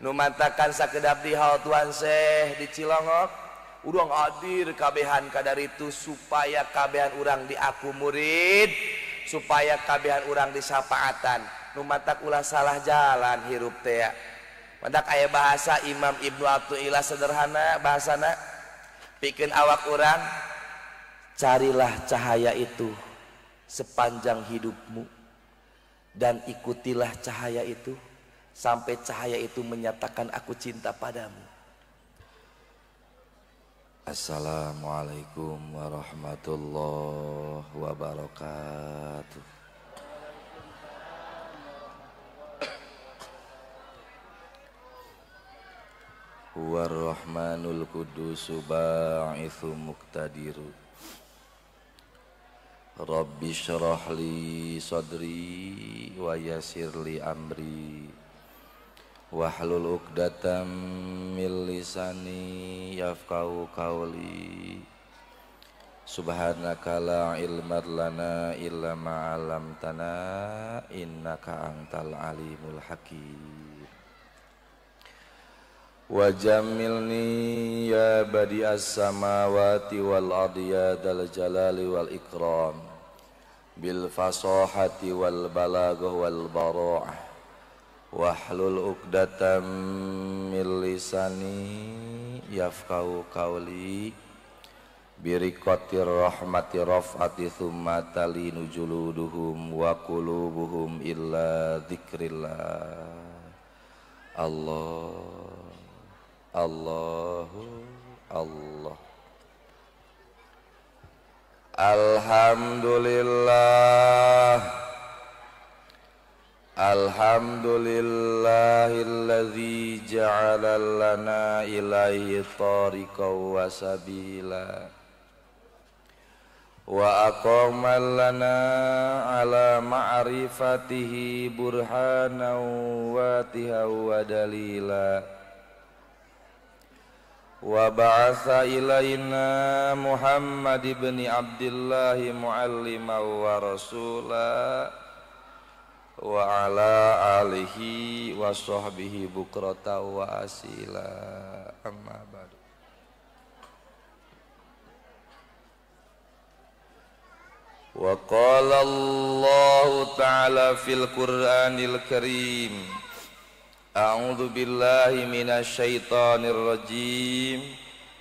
nu mantakan sakedap di haul Tuan Syekh di Cilongok urang hadir kabehan kadar itu supaya kabehan urang di aku murid, supaya kabehan urang di syafaatan. Nu mantak ulah salah jalan hirup teh ya. Mantak aya bahasa Imam Ibnu Athaillah sederhana bahasana pikeun awak urang, carilah cahaya itu sepanjang hidupmu dan ikutilah cahaya itu sampai cahaya itu menyatakan aku cinta padamu. Assalamualaikum warahmatullahi wabarakatuh. Huwar-Rahmanul Qudusu ba'ithu muqtadiru Rabbi syrah li sadri wa yassir li amri wahlul 'uqdatam min lisani yafqahu qawli subhanaka la ilma lana illa ma 'allamtana innaka antal alimul hakim wa jammilni ya badi'as samawati wal ardi ya dzal jalali wal ikram bil fasahati wal balaghah wal bara'ah wahlul 'uqdatam min lisani yafqahu qawli biriqatir rahmati raf'ati thumma talinu juluduhum wa qulubuhum illa dzikrillah. Allahu Allah. Alhamdulillah. Alhamdulillahilladzi ja'ala lana ilaihi tariqan wa sabila wa aqama lana ala ma'rifatihi burhanan wa tihaw wa dalila wa ba'atha ilaina Muhammad ibn Abdullah mualliman wa rasula wa ala alihi wa sahbihi bukrata wa asila amma ba'du. Wa qala Allah ta'ala fil Qur'anil Karim a'udzu billahi minasy syaithanir rajim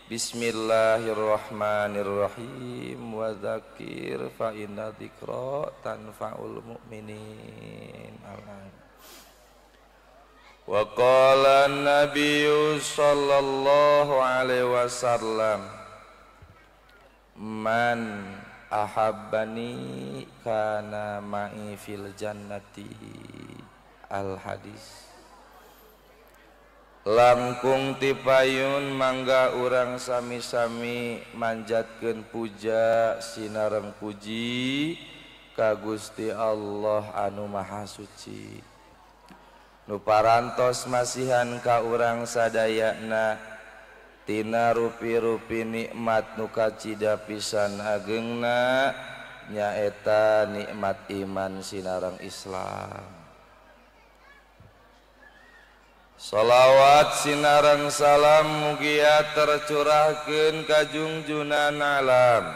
bismillahirrahmanirrahim wa dzakir fa inna dzikra tanfa'ul mu'minin. Wa qala an-nabiyyu sallallahu alaihi wasallam man ahabbani kana ma'i fil jannati al hadis. Langkung tipayun mangga urang sami-sami manjatkeun puja sinareng puji ka Gusti Allah anu maha suci nu parantos masihan ka urang sadayana tina rupi-rupi nikmat nu kacida pisan ageungna nyaeta nikmat iman sinareng Islam. Salawat sinareng salam mugia tercurahkeun ka junjunan alam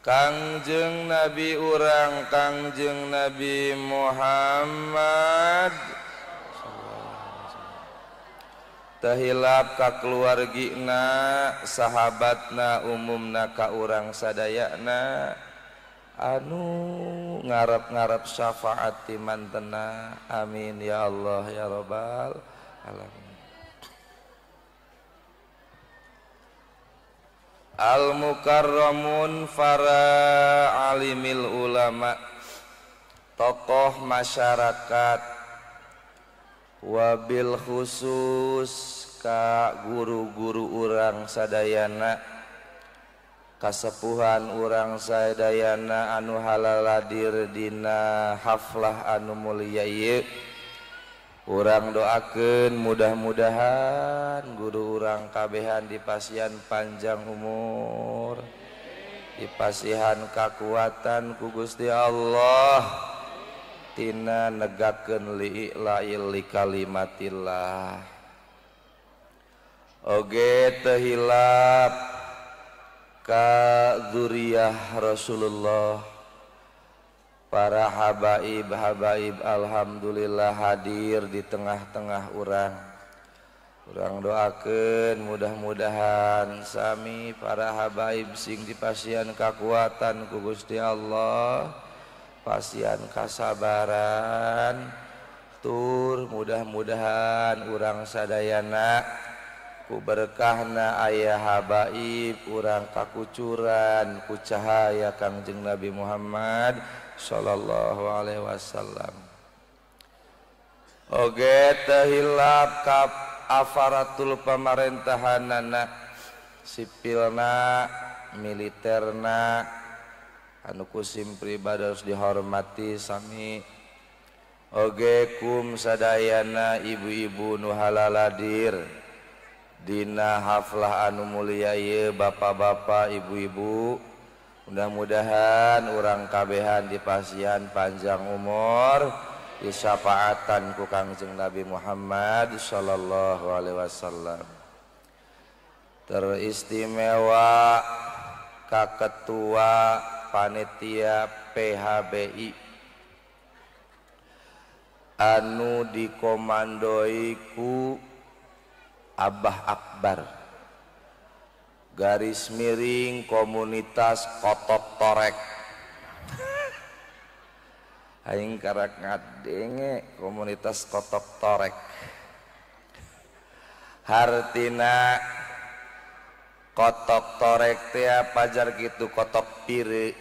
Kangjeng Nabi urang Kangjeng Nabi Muhammad tahilap ka keluargina sahabatna umumna ka urang sadayana anu ngarep-ngarep syafaat ti mantena amin ya Allah ya rabbal alamin. Al mukarramun para alimil ulama tokoh masyarakat wabil khusus ka guru-guru urang sadayana kasepuhan urang sadayana anu halaladir dina haflah anu mulia ieu urang doakeun mudah-mudahan guru urang kabehan dipasihan panjang umur dipasihan kakuatan ku Gusti Allah tina negakeun li'lail li kalimatillah oge teu hilap ka dzurriyyah Rasulullah para habaib alhamdulillah hadir di tengah-tengah urang doakeun mudah-mudahan sami para habaib sing dipasian kakuatan ku Gusti Allah pasian kasabaran tur mudah-mudahan urang sadayana ku berkahna aya habaib urang kakucuran ku cahaya Kangjeng Nabi Muhammad sallallahu alaihi wasallam oge teu hilap ka afaratul pamerintahanana sipilna militerna anu kusim pribados dihormati sami oge kum sadayana ibu-ibu nu halaladir dina haflah anu mulia ieu bapak-bapak ibu-ibu mudah-mudahan urang kabehan dipasihan panjang umur disyafaatan ku Kangjeng Nabi Muhammad sallallahu alaihi wasallam teristimewa ka ketua panitia PHBI anu dikomandoi ku Abah Akbar garis miring komunitas Kotok Torek aing karak ngadenge komunitas Kotok Torek hartina Kotok Torek teh pajar kitu kotok pire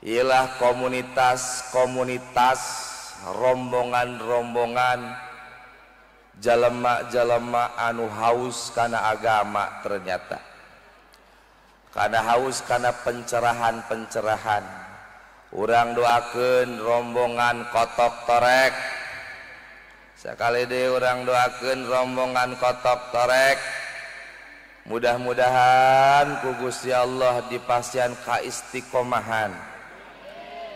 ialah komunitas rombongan jalema-jalema anu haus kana agama ternyata kana haus kana pencerahan urang doakeun rombongan Kotok Torek sakali deui urang doakeun rombongan Kotok Torek mudah-mudahan ku Gusti Allah dipasihan kaistiqomahan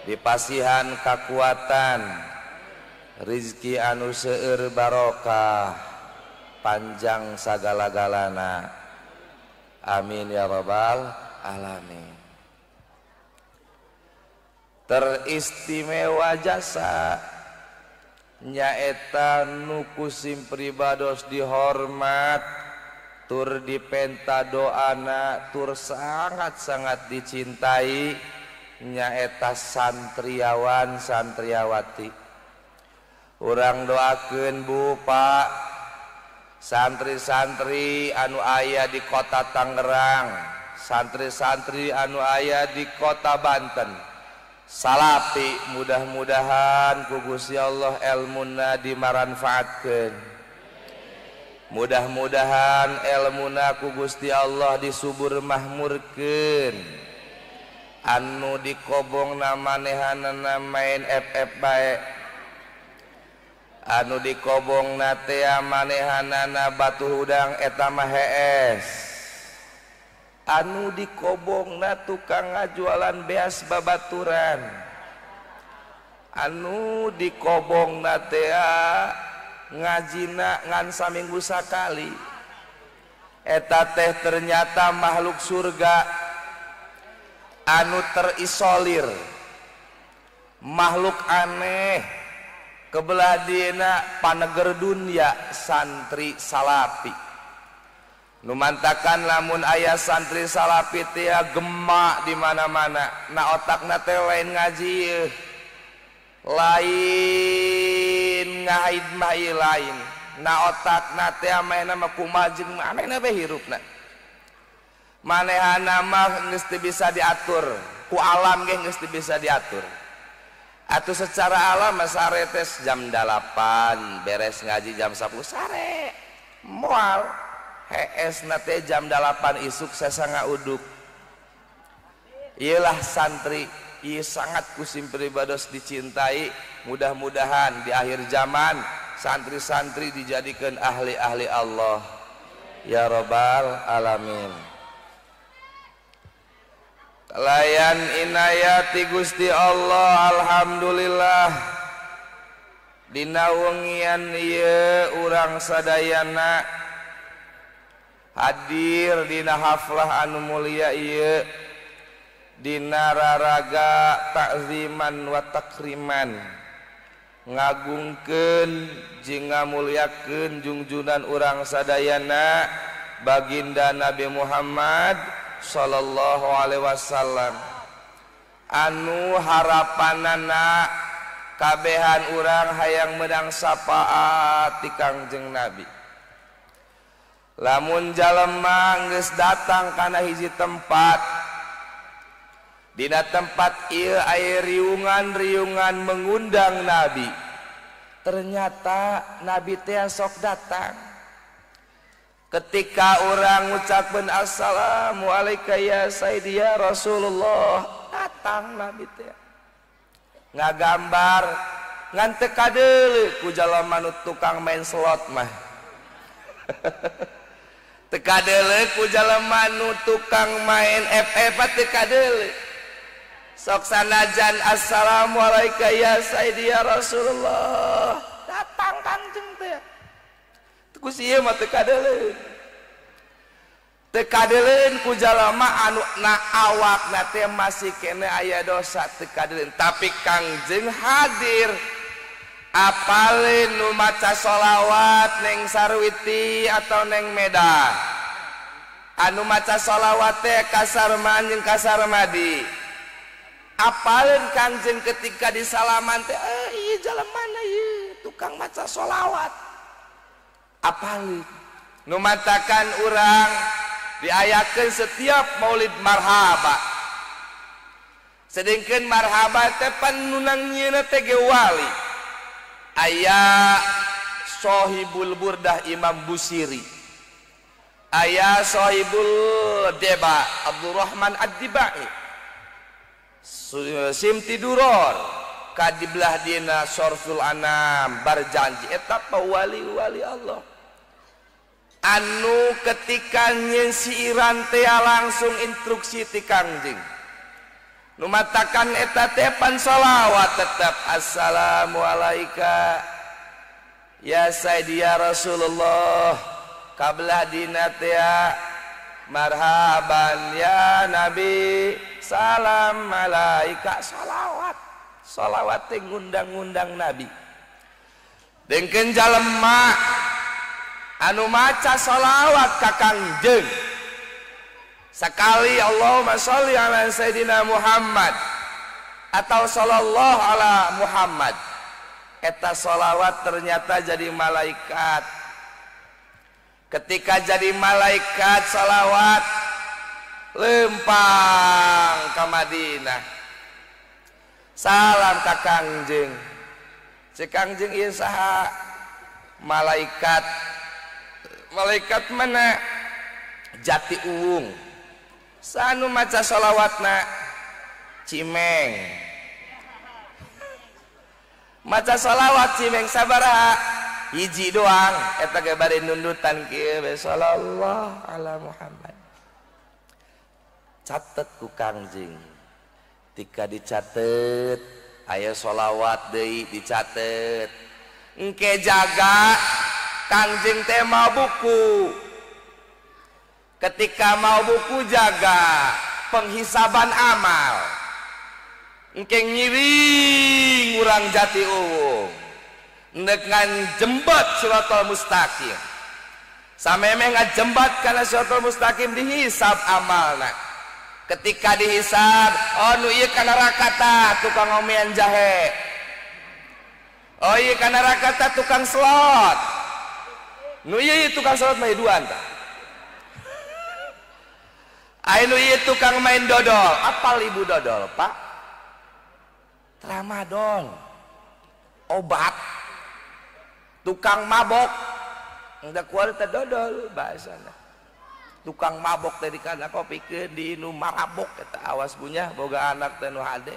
dipasihan kakuatan rizki anu seueur barokah panjang sagala-galana amin ya rabbal alamin teristimewa jasa nyaeta nu kusim pribados dihormat tur dipenta doana tur sangat-sangat dicintai nyaeta santriawan santriawati urang doakeun Bu Pak santri-santri anu aya di kota Tangerang santri-santri anu aya di kota Banten salapi mudah-mudahan ku Gusti Allah elmuna dimanfaatkeun mudah-mudahan elmuna ku Gusti Allah disubur mahmurkeun anu dikobongna manehanana main FF bae anu dikobongna teh manehanana batu hudang eta mah hees anu dikobongna tukang ngajualan beas babaturan anu dikobongna teh ngajina ngan saminggu sakali eta teh ternyata makhluk surga anu terisolir makhluk aneh kebelah dina paneger dunya santri salapi numantakan lamun ayah santri salapi teh gemak di mana-mana na otakna teh lain ngaji lain ngaid mah lain na otakna teh amehna mah kumaha jeung amehna bae hirupna manehana mah geus teu bisa diatur ku alam ge geus teu bisa diatur atuh secara alam sare teh jam 8 beres ngaji jam 10 sare moal hees nate jam 8 isuk sesanga uduk iyalah santri ieu sangat kusim pribados dicintai mudah-mudahan di akhir zaman santri-santri dijadikan ahli-ahli Allah ya rabbal alamin layan inayati Gusti Allah alhamdulillah dina wengian ieu urang sadayana hadir dina haflah anu mulia ieu dina raraga takziman wa takriman ngagungkeun jeung ngamuliakeun junjunan urang sadayana baginda Nabi Muhammad sallallahu alaihi wasallam anu harapanana kabehan urang hayang meudang syafaat ti Kangjeng Nabi. Lamun jalema geus datang kana hiji tempat, dina tempat ieu aya riungan-riungan mengundang Nabi. Ternyata Nabi teh sok datang. Ketika orang ngucapkeun assalamu alayka ya sayyidi ya Rasulullah, datang Nabi teh. Ngagambar ngan teu kadeuleu ku jalema nu tukang main slot mah. Teu kadeuleu ku jalema nu tukang main FF teu kadeuleu. Sok sanajan assalamu alayka ya sayyidi ya Rasulullah, datang Kangjeng teh. Ku sieu mah teu kadeuleu. Teu kadeuleu ku jalema anu na awakna teh masih kene aya dosa teu kadeuleu, tapi Kangjeng hadir. Apalin nu maca sholawat neng Sarwiti atau neng Medan. Anu maca sholawat teh ka Sarman jeung ka Sarmadi. Apalin Kangjeng ketika disalaman teh ieu jalemana ieu tukang maca sholawat. Apalin nu matakan urang diayakeun setiap maulid marhaba. Sedengkeun marhaba teh panunang nyieuna teh ge wali. Aya Sohibul Burdah Imam Busiri, aya Sohibul Deba Abdurrahman Ad-Dibai, Simti Duror kadibelah dina Sorful Anam Barjanji eta wali-wali Allah anu ketika nyeun siiran teh langsung instruksi ti Kangjeng nu matakan eta teh pan sholawat tetep assalamu alayka ya sayyidi ya Rasulullah kabelah dina teh marhaban ya Nabi salam alaika sholawat teh ngundang-undang Nabi. Dengkeun jalema anu maca sholawat ka Kangjeng sekali Allahumma sholli ala sayyidina Muhammad atau sallallahu ala Muhammad, eta sholawat ternyata jadi malaikat. Ketika jadi malaikat sholawat lempang ke Madinah salam ka Kangjeng. Si Kangjeng ieu saha? Malaikat mana? Jati Uwung. Sanu maca sholawatna Cimeng. Maca sholawat Cimeng sabaraha? Hiji doang. Eta ge bari nundutan kieu sallallahu ala Muhammad. Catet ku Kangjeng. Tika dicatet aya sholawat deui dicatet. Engke jaga Kangjeng teh mau buku. Ketika mau buku jaga penghisaban amal. Engke ngiring urang Jati Uwung dengan jembat Siratal Mustaqim. Sameme ngajembat kana Siratal Mustaqim dihisab amalna. Ketika dihisab, oh nu ieu kana rakata tukang ngomean jahe. Oh ieu kana rakata tukang slot. Nu ieu tukang slot mah duaan tah. Ainu ieu tukang main dodol. Apal ibu dodol, Pak? Tramadol. Obat. Tukang mabok. Enggak kuat teh dodol bahasana. Tukang mabok teh di kana kopikeun di nu marabok eta awas bunya boga anak teh nu hade.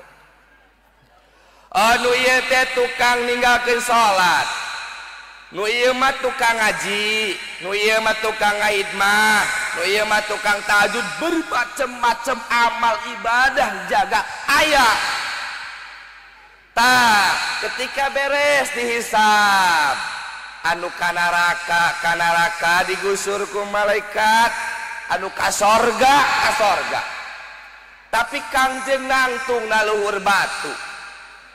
Nu ieu teh tukang ninggalkeun salat. Nu ieu mah tukang ngaji, nu ieu mah tukang ngahidmah. nu ieu mah tukang tahajud bermacam-macam amal ibadah jaga aya. Tah ketika beres dihisab anu kana neraka digusur ku malaikat, anu ka sorga ka sorga. Tapi Kangjeng nangtung na luhur batu.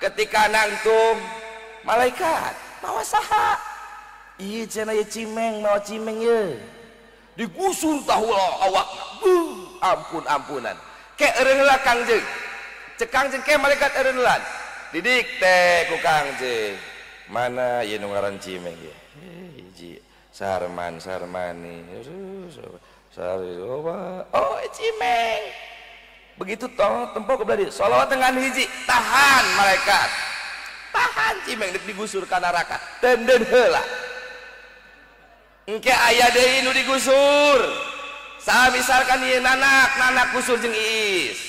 Ketika nangtung malaikat mawa saha? Ieu cenah ieu cimeng, mawa cimeng ye. Digusur tahulah awakna. Ampun-ampunan. Ke eureun heula Kangjeng. Cek Kangjeng ke malaikat eureun heula. Didik teh ku Kangjeng. Mana ieu nu ngaran cimeng ye? Hiji sarmani. Oh, cimeng. Begitu toh tempo ke beladi. Sholawat dengan hiji tahan malaikat. Tahan cimeng digusur ka neraka. Tenden heula. Engke aya deui nu digusur. Saha misalkan ieu nanak gusur jeung Iis.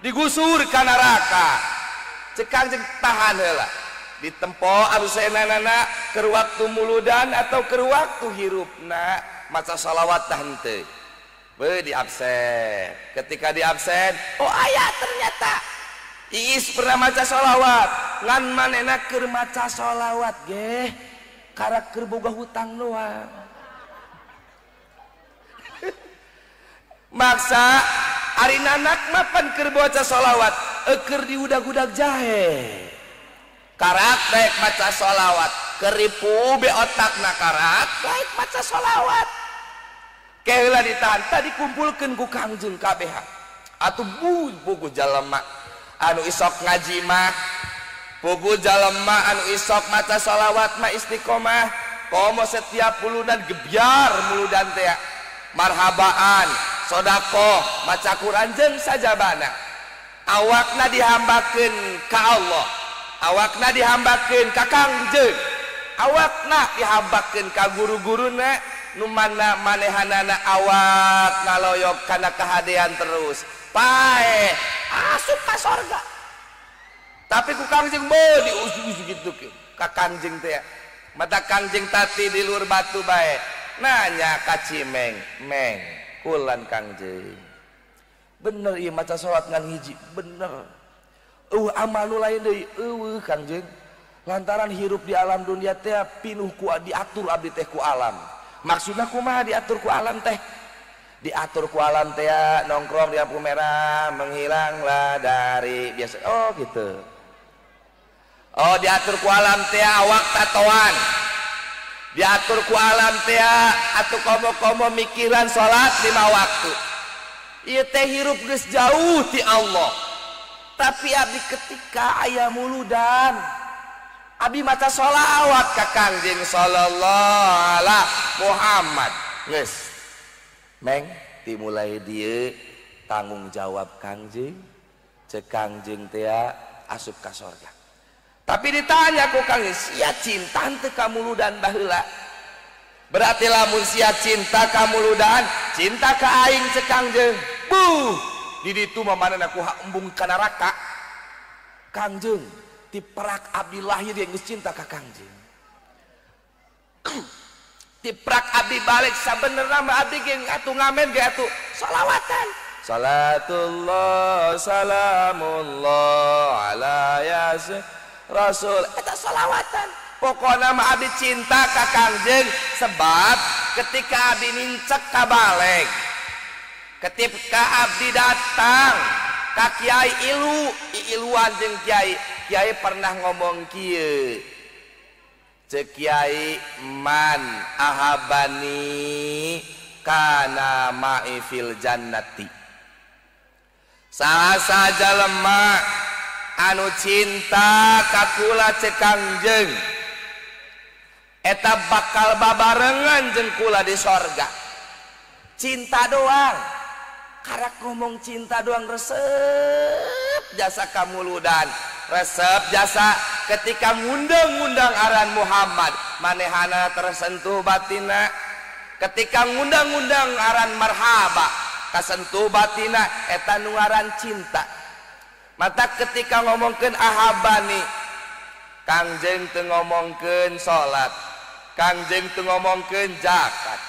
Digusur ka neraka. Cek Kangjeng tahan heula. Ditempo arusenana keur waktu muludan atau keur waktu hirupna maca shalawat tah henteu. Beuh di absen. Ketika di absen, oh aya ternyata Iis pernah maca shalawat. Ngan manehna keur maca shalawat ge. Karak keur boga hutang doang. Maksa ari nanak mah pan keur baca shalawat, keur diudag-udag jahe. Karak baik maca shalawat, keripu be otakna karak baik maca shalawat. Keula ditahan tadi kumpulkeun ku Kangjeng kabeh. Atuh bugu jalema anu isok ngaji mah, bugu jalema anu isok maca shalawat mah istiqomah. Komo setiap pulunan gebyar muludan teh marhabaan, sedekah, maca Quran jeung sajabana. Awakna dihambakeun ka Allah. Awakna dihambakeun ka Kangjeng. Awakna dihambakeun ka guru-guruna. Nu mana manehanana awak ngaloyok kana kahadean terus pae asup ka sorga. Tapi ku Kangjeng mau diusuk-usuk gitu ka Kangjeng teh. Mata Kangjeng tati di luar batu bae nanya ka cimeng, meng kulan Kangjeng bener ieu maca salat ngan hiji bener. Amal nu lain deui Kangjeng lantaran hirup di alam dunia teh pinuh ku diatur abdi teh ku alam. Maksudna kumaha diatur ku alam teh? Diatur ku alam teh nongkrong di lampu merah menghilanglah dari biasa. Oh gitu. Oh diatur ku alam teh awak tatoan. Diatur ku alam teh atuh komo-komo mikiran salat 5 waktu. Ieu teh hirup geus jauh ti Allah. Tapi abdi ketika aya muludan abi maca sholawat ka Kangjeng sallallahu alaihi Muhammad geus meng dimulai dieu tanggung jawab Kangjeng cek Kangjeng teh asup ka sorga. Tapi ditanya ku Kangjeng sia cinta teu ka muludan baheula. Berarti lamun sia cinta ka muludan cinta ka aing cek Kangjeng. Di ditu mah manehna ku embung ka neraka. Kangjeng ti perak abdi lahir yang geus cinta ka Kangjeng. Ti perak abdi balik sabenerna mah abdi ge atuh ngamen ge atuh shalawatan. Salatullah salamullah ala yasin rasul eta shalawatan. Pokona mah abdi cinta ka Kangjeng sebab ketika abdi nincek ka balik, ketika abdi datang ka kiai iluan jeung kiai pernah ngomong kieu cek kiai man ahabani kana ma'i fil jannati. Saha saja lemah anu cinta ka kula cek Kangjeng eta bakal babarengan jeung kula di sorga. Cinta doang. Karak ngomong cinta doang resep jasa kamuludan, resep jasa ketika ngundang-ngundang aran Muhammad manehana tersentuh batina, ketika ngundang-ngundang aran marhaba kasentuh batina eta nu ngaran cinta. Mata ketika ngomongkeun ahabani Kangjeng teu ngomongkeun salat, Kangjeng teu ngomongkeun zakat,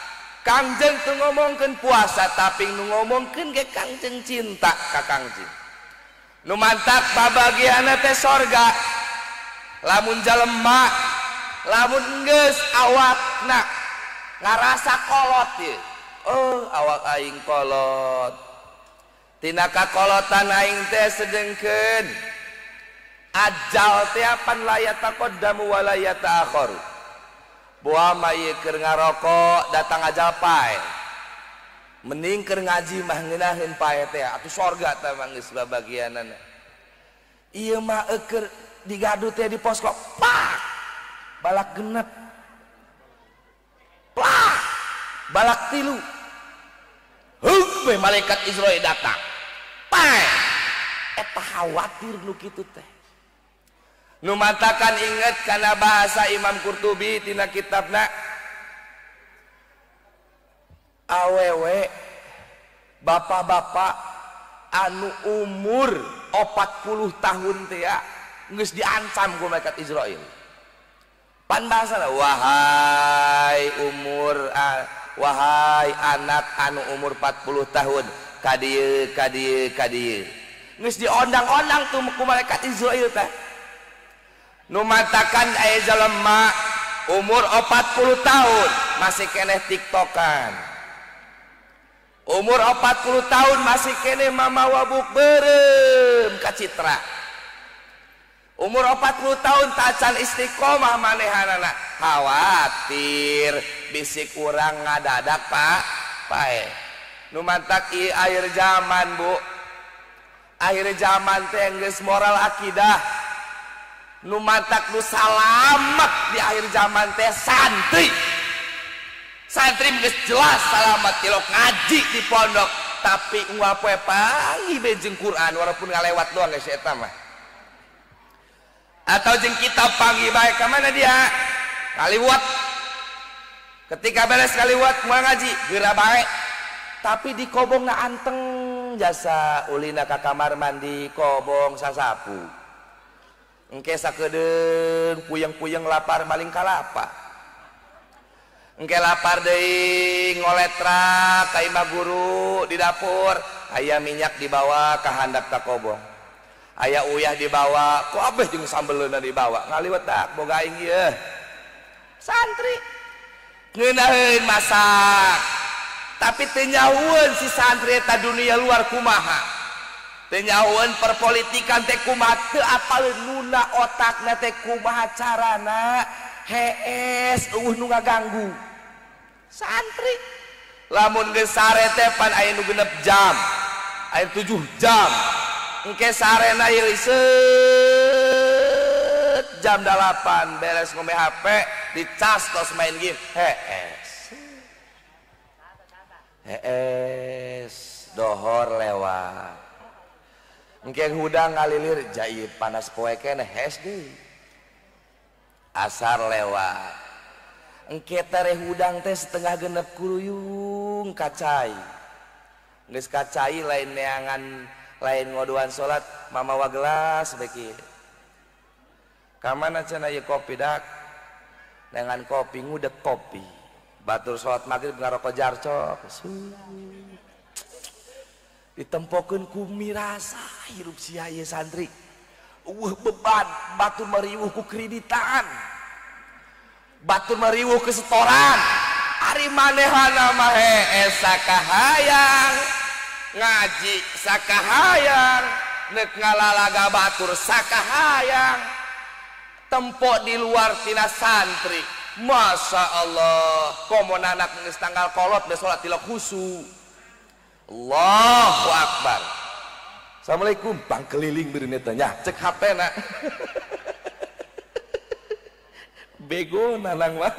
Kangjeng tuh ngomongkeun puasa tapi nu ngomongkeun ge Kangjeng cinta ka Kangjeng. Nu mantap babagiana teh sorga. Lamun jalema lamun geus awakna ngarasa kolot ye. Oh, awak aing kolot. Tina kakolotan aing teh sedengkeun ajal teh apan layata qaddamu wa layata akharu. Boa mah ieu keur ngarokok datang ajal pae. Mending keur ngaji mah ngeunaheun pae teh atuh sorga teh mah geus babagianana. Ieu mah keur digadu teh di posko pak balak genep plak balak tilu heuh malaikat Israil datang pae eta khawatir nu kitu teh. Nu matakan inget kana bahasa Imam Qurtubi tina kitabna awewe bapak-bapak anu umur 40 tahun teh ya geus diancam ku malaikat Israil. Pan bahasana wahai anak anu umur 40 tahun kadieu geus diondang-ondang tuh ku malaikat Israil teh. Nu matakan aya jalema umur 40 tahun masih keneh tiktokan. Umur 40 tahun masih keneh mamawa buk beureum ka citra. Umur 40 tahun tacan istiqomah manehanana. Khawatir bisik urang ngadadak pak pae. Nu mantak ieu akhir zaman bu. Akhir zaman teh geus moral akidah. Nu mantak nu salamet di akhir zaman teh santri. Santri geus jelas salamet tilok ngaji di pondok tapi unggal poe pangi bejeng Quran walaupun ngalewat doang geus eta mah. Atau jeung kitab pangi bae ka mana dia? Kaliwat. Ketika beres kaliwat moal ngaji geura bae. Tapi di kobongna anteng jasa ulina ka kamar mandi kobong sasapu. Engke sakedeung puyeng-puyeng lapar maling kalapa. Engke lapar deui ngoletra ka imah guru di dapur, aya minyak dibawa ka handap ka kobong. Aya uyah dibawa, ku abeh jeung sambeleuna dibawa. Ngaliwat dak boga aing ieu. Santri ngeunaheun masak. Tapi teu nyahueun si santri eta dunia luar kumaha. Tenyawan perpolitikan teh kumaha teu apaleun nuna otakna teh kumaha carana hees nu ngaganggu santri. Lamun geus sare teh pan aya nu 6 jam aya 7 jam engke sarena ieu seuh jam 8 beres ngome HP dicas tos main game hees dohor lewat. Engke hudang ngalilir jai panas poe keneh hes deui. Asar lewat. Engke teh hudang teh setengah genep kuruyung kacai. Geus kacai lain neangan lain ngodoan salat mamawa gelas beki. Ka mana cenah ieu kopi dak? Dengan kopi ngudek kopi. Batur salat maghrib ngarokok jarcok. Ditempokeun ku mirasa hirup sia ieu santri. Beban batur mariwuh ku kreditan. Batur mariwuh ke setoran. Ari manehana mah hees sakahayang. Ngaji sakahayang. Neuk ngalalaga batur sakahayang. Tempo di luar tina santri. Masya Allah. Komo anak geus tanggal kolot geus salat tilok khusu. Allahu Akbar. Assalamualaikum bang keliling beureun eta nya cek HP na. Bego nanang mah.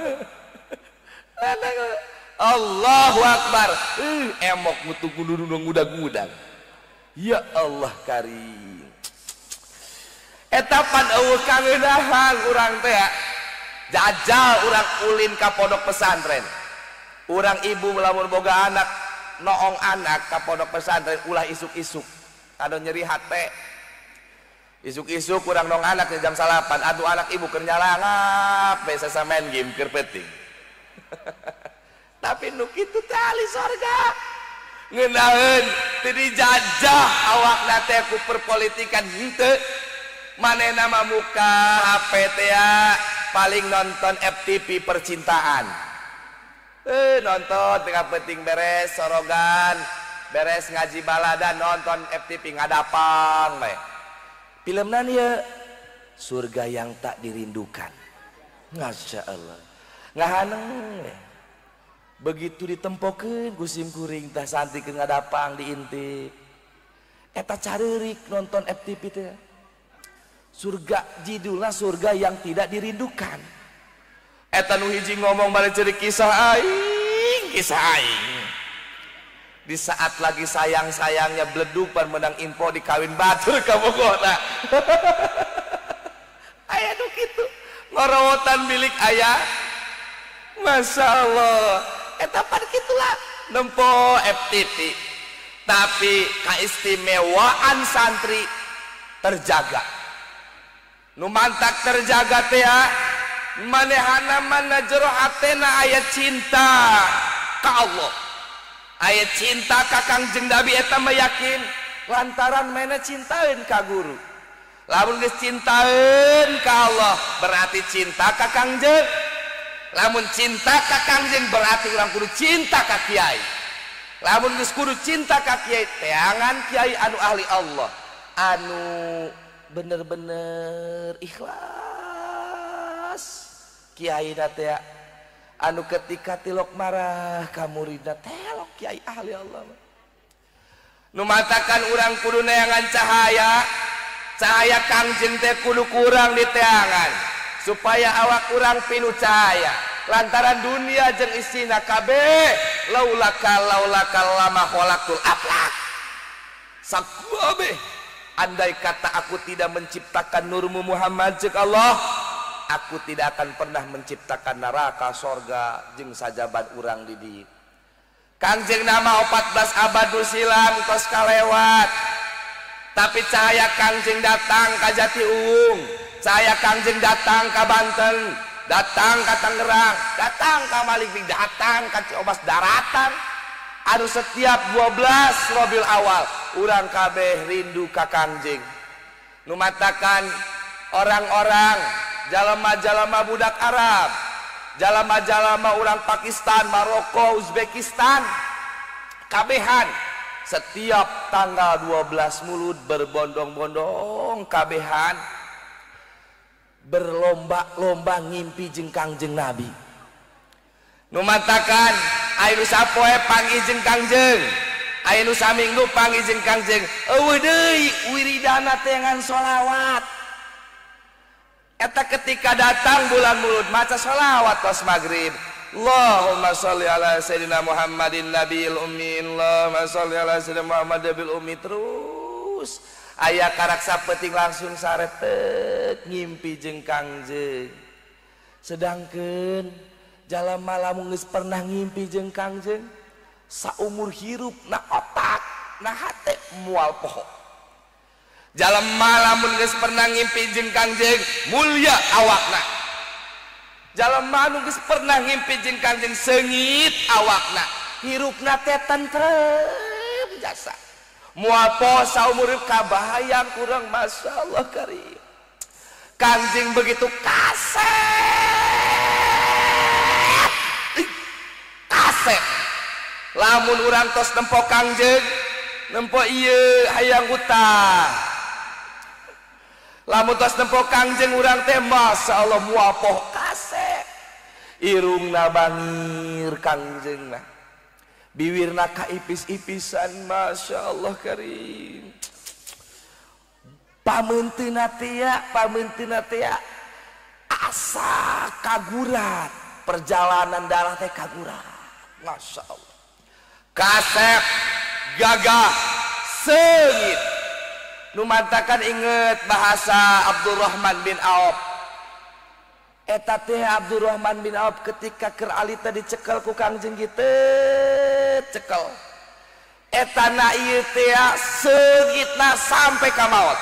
Allahu Akbar. Emok mutu kudu ngudag-ngudag. Ya Allah karim. Eta pan eueuh kangeunahan urang teh jajal urang ulin ka pondok pesantren. Urang ibu lamun boga anak noong anak ka pondok pesantren ulah isuk-isuk anu nyeri hate isuk-isuk kurang noong anak jam 8 aduh anak ibu keur nyalangap besa main game keur penting tapi nu kitu teh ahli sorga ngeunaheun teu dijajah awakna teh ku perpolitikan henteu manehna mah muka HP teh ya paling nonton FTV percintaan nonton tengah penting beres sorogan beres ngaji balada nonton FTV ngadapang bae filmna ieu surga yang tak dirindukan. Masya Allah ngahaneng begitu ditempokeun ku sim kuring tah santikeun ngadapang diintip eta careurik nonton FTV teh surga judulna surga yang tidak dirindukan eta nu hiji ngomong bari cerik kisah aing di saat lagi sayang-sayangnya bledug pan menang info di kawin batur ka Bogona aya nu kitu ngorowotan milik ayah Masya Allah eta pan kitulah nempo FTV tapi keistimewaan santri terjaga nu mantak terjaga teh ya manehana mana jero hatena aya cinta ka Allah aya cinta ka Kangjeng Nabi eta mah yakin lantaran mana cintaeun ka guru lamun geus cintaeun ka Allah berarti cinta ka Kangjeng lamun cinta ka Kangjeng berarti urang kudu cinta ka kiai lamun geus kudu cinta ka kiai teangan kiai anu ahli Allah anu bener-bener ikhlas kiai teh anu ketika tilok marah ka muridna telok kiai ahli Allah nu matakan urang kudu neangan cahaya Kangjeng teh kudu kurang di teangan supaya awak urang pinu cahaya lantaran dunia jeung isina kabeh laulaka lama khalaqtul aflak sakuabe andai kata aku tidak menciptakan nurmu Muhammad cek Allah aku tidak akan pernah menciptakan neraka sorga jeung sajaban urang di dieu Kangjeng nama 14 abad nu silam tos kalewat tapi cahaya Kangjeng datang ka Jatiung cahaya Kangjeng datang ka Banten datang ka Tangerang datang ka Malikping datang ka Ciobas daratan anu setiap 12 Rabiul Awal urang kabeh rindu ka Kangjeng nu matakan orang-orang jalema-jalema budak Arab jalema-jalema urang Pakistan Maroko Uzbekistan kabehan setiap tanggal 12 mulut berbondong-bondong kabehan berlomba-lomba ngimpi jeung Kangjeng Nabi nu matakan aya nu sapoe panggih jeung Kangjeng aya nu saminggu panggih jeung Kangjeng eueuh deui wiridana teh ngan sholawat eta ketika datang bulan Mulud maca sholawat pas maghrib Allahumma sholli ala sayyidina Muhammadin nabiyil ummi Allahumma sholli ala sayyidina Muhammad nabil ummi terus aya karak sapeting langsung saretek ngimpi jeung Kangjeng sedangkeun jalema lamun geus pernah ngimpi jeung Kangjeng saumur hirup na otak na hate moal poho jalema lamun geus pernah ngimpi jeung Kangjeng mulia awakna jalema anu geus pernah ngimpi jeung Kangjeng seungit awakna hirupna teh tentrem jasa moal poho saumur hirup kabahayang kurang masyaallah karim Kangjeng begitu kaset lamun urang tos nempo Kangjeng nempo ieu hayang utang lamun tos nempo Kangjeng urang teh masyaallah moal poho kaset irungna bangir Kangjeng nah biwirna kaipis-ipisan masyaallah karim pameunteuna teh asa kagurat perjalanan darah teh kagurat masyaallah kasep gagah seungit nu mantakan inget bahasa Abdurrahman bin Auf eta teh Abdurrahman bin Auf ketika keur alita dicekel ku Kangjeng kitu cekel eta na ieu teh seungitna sampai ka maot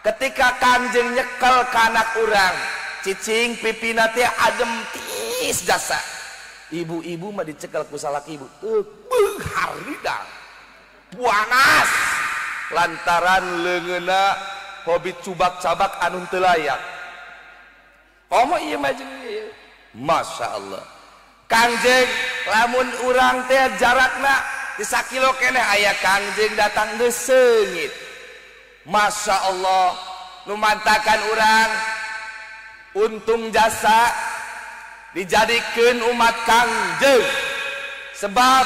ketika Kangjeng nyekel ka anak urang cicing pipina teh adem tis jasa ibu-ibu mah dicekel ku salaki ibu teu harida buanas lantaran leungeuna hobi cubak-cabak anu teu layak. Komo ieu mah jeung ieu. Masyaallah. Kangjeng lamun urang teh jarakna di sakilo keneh aya kangjeng datang geus seungit. Masyaallah nu mantakan urang untung jasa dijadikeun umat kangjeng sebab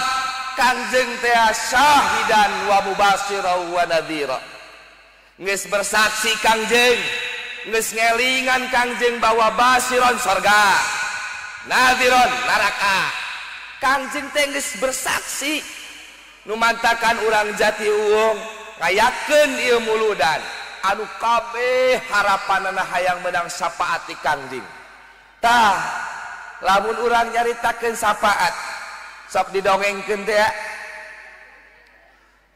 kangjeng teh syahidan wa mubasyiran wa nadhira. Geus bersaksi kangjeng, geus ngelingan kangjeng bahwa basiron surga, nadhiron neraka. Kangjeng teh geus bersaksi nu mantakan urang Jatiuwung ngayakeun ieu muludan anu kabeh harapanana hayang menang syafaat ti kangjeng. Tah lamun urang nyaritakeun syafaat sok didongengkeun teh ya.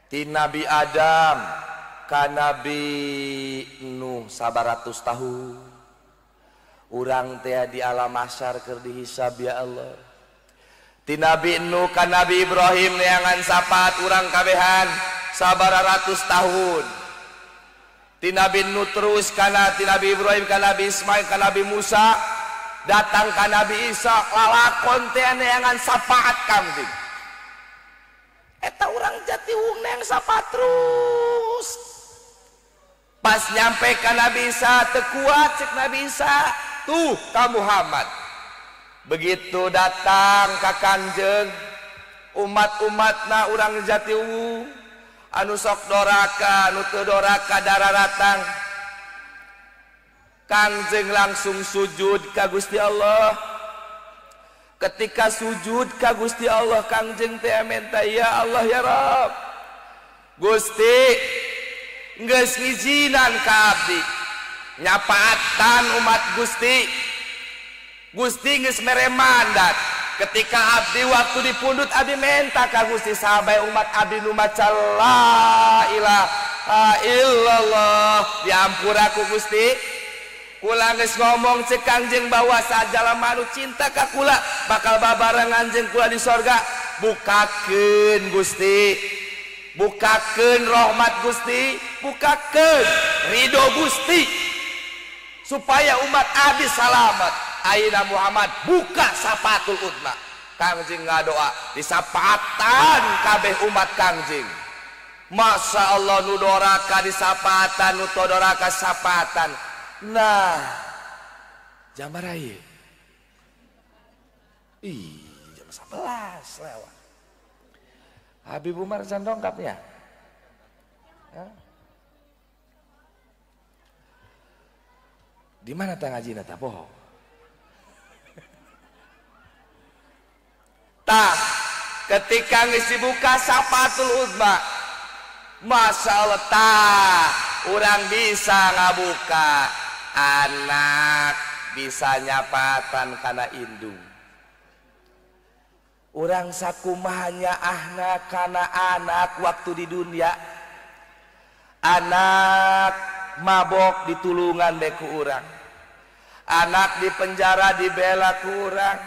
Ti Nabi Adam ka Nabi Nuh 900 tahun urang teh di alam mahsyar keur dihisab ya Allah. Ti Nabi Nuh ka Nabi Ibrahim neangan syafaat urang kabehan 900 tahun. Ti Nabi Nuh terus kana ti Nabi Ibrahim ka Nabi Ismail ka Nabi Musa datang ka Nabi Isa lalakon teh neangan syafaat kangjeng. Eta urang Jatiuwung neang syafaat terus. Pas nyampe ka Nabi Isa teu kuat cek Nabi Isa tuh ka Muhammad. Begitu datang ka kangjeng umat-umatna urang Jatiuwung anu sok doraka anu teu doraka dararatang kangjeng langsung sujud ka Gusti Allah. Ketika sujud ka Gusti Allah kangjeng teh minta ya Allah ya Rabb Gusti geus ngijinan ka abdi nyapaatan umat Gusti. Gusti geus mere mandat ketika abdi waktu dipundhut abdi menta ka Gusti sahabat umat abdi nu maca la ilaha illallah diampura ku Gusti. Kula geus ngomong cek kangjeng bahwa sajalama anu cinta ka kula bakal babareng anjeun kula di sorga. Bukakeun Gusti, bukakeun rahmat Gusti, bukakeun ridho Gusti supaya umat abdi salamet. Ayeuna Muhammad buka sapatul utma. Kangjeng ngadoa disapaatan kabeh umat kangjeng. Masya Allah nu doraka disapatan nu todoraka sapatan. Nah, jambar aye. Jam 11 lewat. Habib Umar can dongkapnya. Di mana tang ngajina tah poho? Tah, ketika geus dibuka sapatul uzma, Masya Allah tah, urang bisa ngabuka. Anak bisa nyapatan kana indung. Urang sakumahnya anak kana anak waktu di dunia. Anak mabok ditulungan deku urang. Anak di penjara dibela ku urang.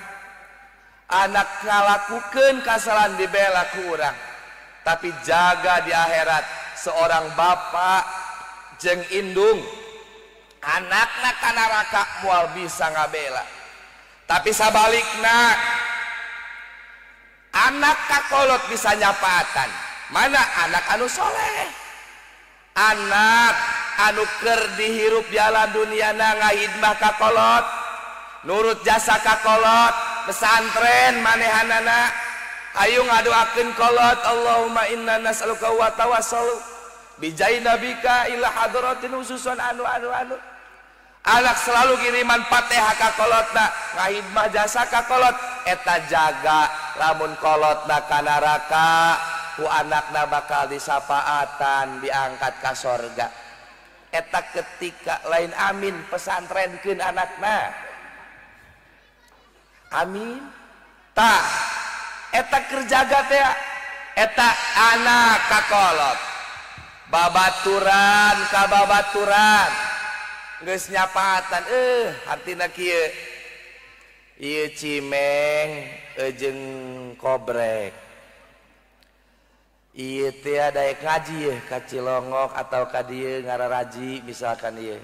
Anak ngalakukeun kasalahan dibela ku urang. Tapi jaga di akhirat seorang bapak jeung indung anakna ka neraka moal bisa ngabela. Tapi sabalikna anak kakolot bisa nyapaatan. Mana anak anu soleh, anak anu keur dihirup di alam duniana ngahidmah kakolot, nurut jasa kakolot, pesantren manehanana ayo ngadoakeun kolot. Allahumma inna nas'aluka wa tawassalu bijai nabika ila hadratin khususan anu anak selalu kiriman Fatihah ka kolotna ngahidmah jasa ka kolot eta jaga lamun kolotna ka neraka ku anakna bakal disapaatan diangkat ka sorga. Eta ketika lain amin pesantrenkeun anakna amin tah eta kerjaga teh eta anak ka kolot babaturan ka babaturan geus nyapaatan artina kieu ieu cimeng jeung kobrek. Ieu teh daek ngaji ye ka Cilongok atau ka dieu ngararaji misalkan ieu.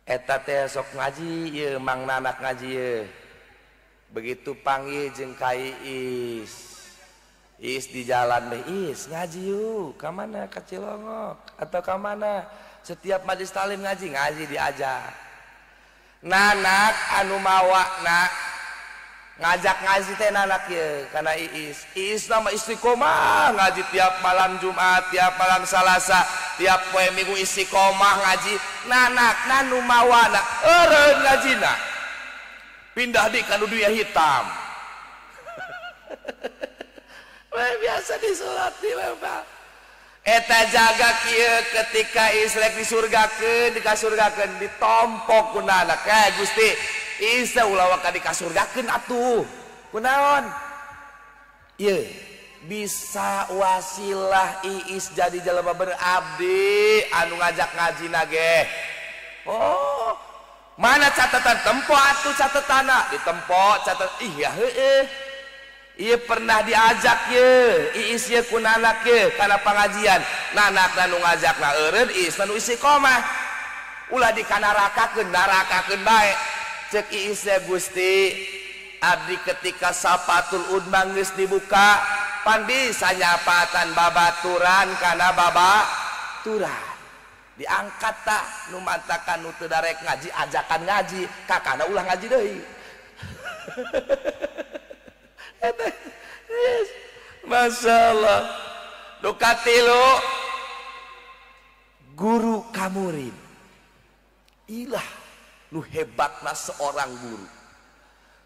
Eta teh sok ngaji ieu Mang Nanak ngaji ye. Begitu panggil jeung ka Iis. Iis di jalan deh, Iis ngaji yuk. Ka mana? Ka Cilongok atau ka mana? Setiap majelis talim ngaji diajak. Nanak anu mawakna ngajak ngaji teh nanak ye karena Iis nama istiqomah ngaji tiap malam Jumat, tiap malam Salasa, tiap poe Minggu istiqomah ngaji. Nanak nanu mawana eureun ngajina pindah di ka dunia hitam. Biasa disolat di Bapak eta jaga kieu ketika Iis rek disurgakeun dikasurgakeun ditompok ku nanak Gusti Isa ulah ka dikasurgakeun atuh. Kunaon? Ieu bisa wasilah Iis jadi jelema berabdi anu ngajak ngajina ge. Oh, mana catatan tempo atuh catetana? Ditempo catat. Iya heueuh. Ieu pernah diajak ye Iis ye ku nanak ye kana pangajian. Nanak anu ngajakna eureun Iis anu istiqomah. Ulah dikanarakakeun bae. Cek Iis ya Gusti abdi ketika sapatul udmang geus dibuka pan bisa nyapatan babaturan kana babaturan diangkat tak nu mantakan nu teu darek ngaji ajakan ngaji kakana ulah ngaji deui. Yes. Masyaallah. Nu katilu guru ka murid. Ilah nu hebatna seorang guru.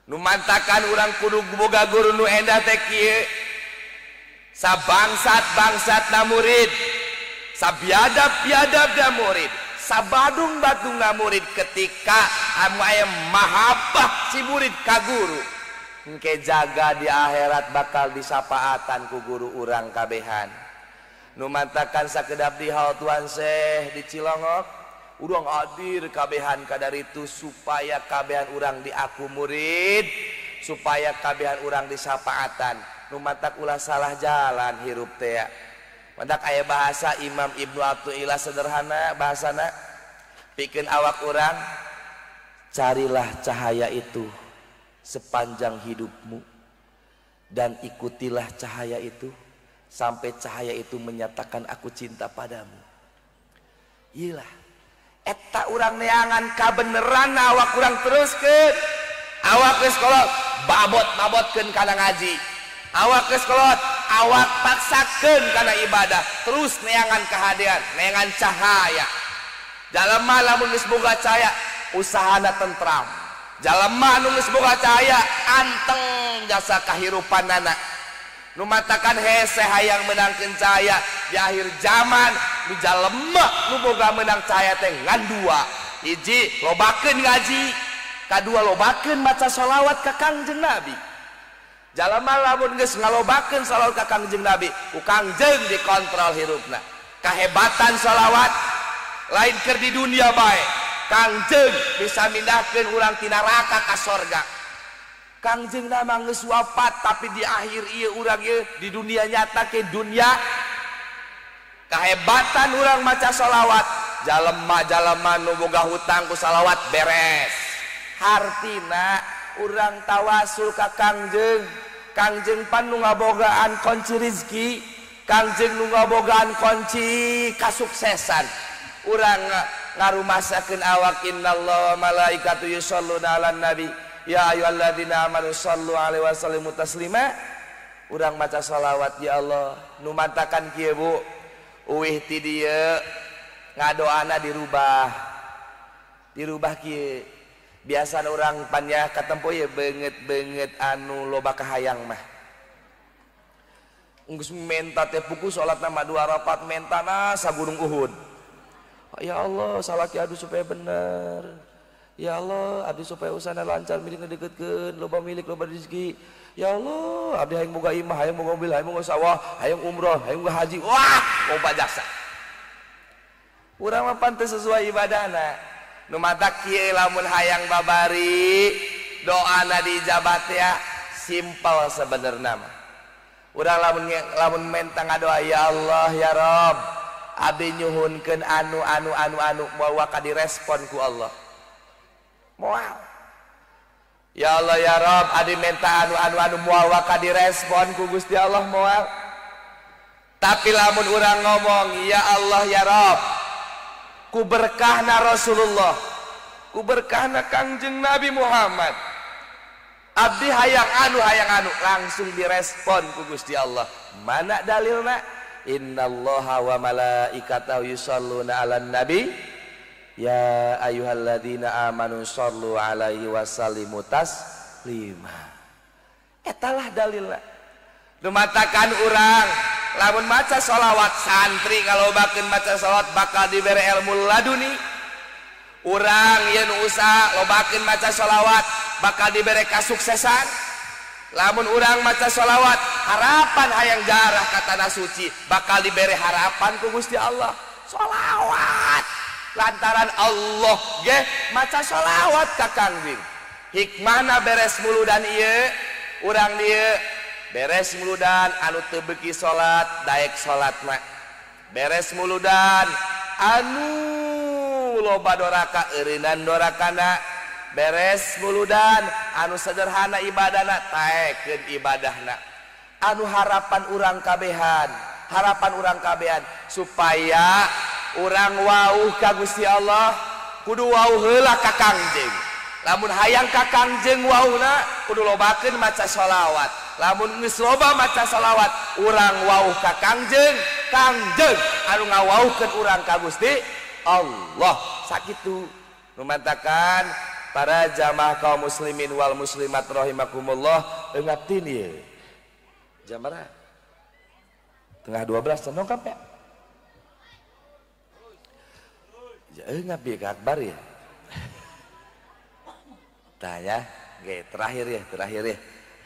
Nu mantakan urang kudu boga guru nu endah teh kieu. Sabangsat-bangsatna murid, sabiadab-biadabna murid, sabadung-badungna murid ketika anu aya mahabbah si murid ka guru. Engke jaga di akhirat bakal disapaatan ku guru urang kabehan. Nu mantakan sakedap di haul Tuan Syekh di Cilongok urang hadir kabehan kadaritu supaya kabehan urang diaku murid, supaya kabehan urang disapaatan. Nu matak ulah salah jalan hirup teh. Matak aya bahasa Imam Ibnu Athaillah sederhana bahasana pikeun awak urang carilah cahaya itu sepanjang hidupmu dan ikutilah cahaya itu sampai cahaya itu menyatakan aku cinta padamu. Iyalah eta urang neangan kabeneran awak urang teruskeun. Awak geus kolot babot-babotkeun kana ngaji. Awak geus kolot awak paksakeun kana ibadah. Terus neangan kahadian, neangan cahaya. Jalema lamun geus boga cahaya usahana tentram. Jalema anu geus boga cahaya anteng jasa kahirupanana. Nu matakan hese hayang menangkeun cahaya di akhir zaman nu jalema nu boga menang cahaya teh ngan dua. Hiji lobakeun ngaji, kadua lobakeun maca sholawat ka Kangjeng Nabi. Jalema lamun geus ngalobakeun sholawat ka Kangjeng Nabi, ku Kangjeng dikontrol hirupna. Kahebatan sholawat lain keur di dunia bae. Kangjeng bisa mindahkeun urang ti neraka ka surga. Kangjeng nama geus wafat tapi di akhir ieu urang ieu di dunia nyata ke dunia kahebatan urang maca sholawat. Jalema-jalema nu boga hutang ku sholawat beres. Hartina urang tawasul ka Kangjeng. Kangjeng pan nu ngabogaan kunci rezeki, Kangjeng nu ngabogaan kunci kasuksesan. Urang ngarumasakeun awak innallaha wa malaikatu yusholluna 'alan nabi. Ya ayyuhalladzina amanu shallu alaihi wasallimu taslima. Urang maca sholawat ya Allah nu mantakan kieu Bu uwih ti dieu ngadoana dirubah kieu. Biasana urang panya katempo ye beungeut-beungeut anu loba kahayang mah. Geus menta teh puku salatna mah 2 rakaat mentana sagunung Uhud. Ya Allah salaki adu supaya bener. Ya Allah abdi supaya usahana lancar milik ngedeukeutkeun loba milik loba rezeki. Ya Allah abdi hayang boga imah, hayang boga mobil, hayang boga sawah, hayang umroh, hayang boga haji. Wah, loba jasa. Urang mah pantes sesuai ibadahna. Nu matak kieu lamun hayang babari doa diijabat ya simpel sebenarnya mah. Urang lamun mentang ngadoa ya Allah ya Rob abdi nyuhunkeun anu moal ka direspon ku Allah moal ya Allah ya Rob abdi minta anu moal ka direspon ku Gusti Allah moal. Tapi lamun urang ngomong ya Allah ya Rob ku berkahna Rasulullah ku berkahna Kangjeng Nabi Muhammad abdi hayang anu langsung direspon ku Gusti Allah. Mana dalilna? Innallaha wa malaikatahu yusholluna 'alan nabi ya ayyuhalladzina amanu shollu 'alaihi wasallimu taslima. Etalah dalilna. Dumatakan urang lamun maca sholawat santri kalau bakeun maca sholawat bakal dibere ilmu laduni. Urang yen usaha lobakeun maca sholawat bakal diberi kasuksesan. Lamun urang maca sholawat harapan hayang jarah ka tanah suci bakal diberi harapan ku Gusti Allah. Sholawat lantaran Allah ge maca sholawat ka Kangjeng. Hikmahna beres muludan ieu urang dieu beres muludan anu teu beuki salat daek salatna beres muludan anu loba doraka eureunnan dorakana beres muludan anu sederhana ibadahna taekeun ibadahna anu harapan urang kabehan supaya urang wauh ka Gusti Allah kudu wauh heula ka Kangjeng. Lamun hayang ka Kangjeng wauhna kudu lobakeun maca sholawat. Lamun geus loba maca sholawat urang wauh ka Kangjeng anu ngawauhkeun urang ka Gusti Allah. Sakitu numantakan para jamaah kaum muslimin wal muslimat rahimakumullah eungatin ieu. Jam berapa? Tengah 12 cenongkap ya? Ya eungap bieu ka akbar ya. Tanya, ge terakhir ya.